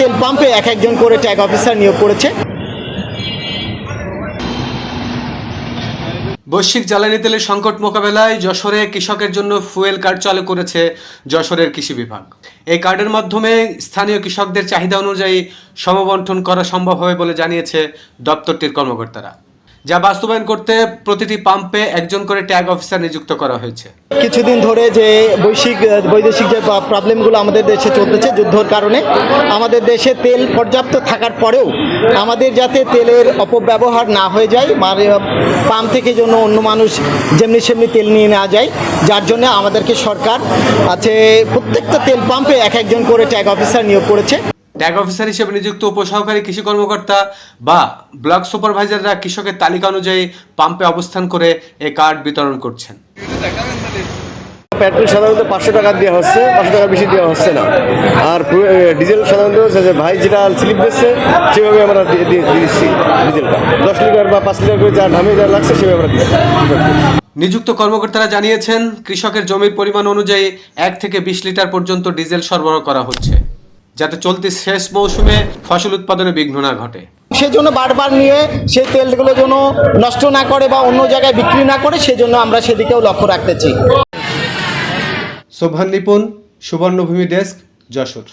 তেল পাম্পে এক একজন করে ট্যাগ অফিসার নিয়োগ করেছে। বৈশ্বিক জ্বালানি তেলের সংকট মোকাবেলায় যশোরে কৃষকের জন্য ফুয়েল কার্ড চালু করেছে যশোরের কৃষি বিভাগ। এই কার্ডের মাধ্যমে স্থানীয় কৃষকদের চাহিদা অনুযায়ী সমবন্টন করা সম্ভব হবে বলে জানিয়েছে দপ্তরটির কর্মকর্তারা, যা বাস্তবায়ন করতে প্রতিটি পাম্পে একজন করে ট্যাগ অফিসার নিযুক্ত করা হয়েছে। কিছুদিন ধরে যে বৈদেশিক যে প্রবলেমগুলো আমাদের দেশে চলতেছে যুদ্ধর কারণে, আমাদের দেশে তেল পর্যাপ্ত থাকার পরেও আমাদের যাতে তেলের অপব্যবহার না হয়ে যায়, মানে পাম্প থেকে যেন অন্য মানুষ যেমনি সেমনি তেল নিয়ে নেওয়া যায়, যার জন্য আমাদেরকে সরকার প্রত্যেকটা তেল পাম্পে এক একজন করে ট্যাগ অফিসার নিয়োগ করেছে। ট্যাগ অফিসার হিসেবে নিযুক্ত উপসহকারী কৃষি কর্মকর্তা বা ব্লক সুপারভাইজাররা কৃষকের তালিকা অনুযায়ী পাম্পে অবস্থান করে এই কার্ড বিতরণ করছেন। পেট্রোল সাধারণত 500 টাকা দেওয়া হচ্ছে, 500 টাকা বেশি দেওয়া হচ্ছে না। আর ডিজেল সাধারণত ভাই যেটা স্লিপ দিচ্ছে সেভাবে আমরা দিচ্ছি। ডিজেলটা 10 লিটার বা 5 লিটার করে যা দামে যা লাগছে সেভাবে আমরা দিচ্ছি। নিযুক্ত কর্মকর্তারা জানিয়েছেন, কৃষকের জমির পরিমাণ অনুযায়ী 1 থেকে 20 লিটার পর্যন্ত ডিজেল সরবরাহ করা হচ্ছে, যাতে চলতি শেষ মৌসুমে ফসল উৎপাদনে বিঘ্ন না ঘটে। সেজন্য বারবার নিয়ে সেই তেলগুলো যেন নষ্ট না করে বা অন্য জায়গায় বিক্রি না করে, সেজন্য আমরা সেদিকেও লক্ষ্য রাখতেছি। সোভান নিপুণ, সুবর্ণভূমি ডেস্ক, যশোর।